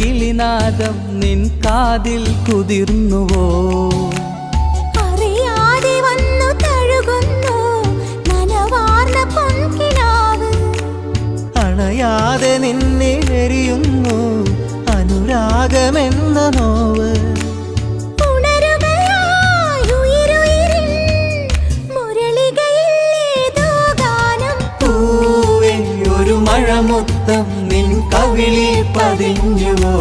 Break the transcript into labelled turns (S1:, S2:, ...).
S1: കിളിനാദം നിൻ കാതിൽ കുതിർന്നുവോ?
S2: അറിയാതെ വന്നു തഴുകുന്നു നനവാർന്ന പൊൻകിനാവ്.
S3: അണയാതെ നിന്നെ എരിയുന്നു അനുരാഗമെന്ന നോവ്. മഴമുത്തം നിൻ കവിളിൽ പതിഞ്ഞുവോ?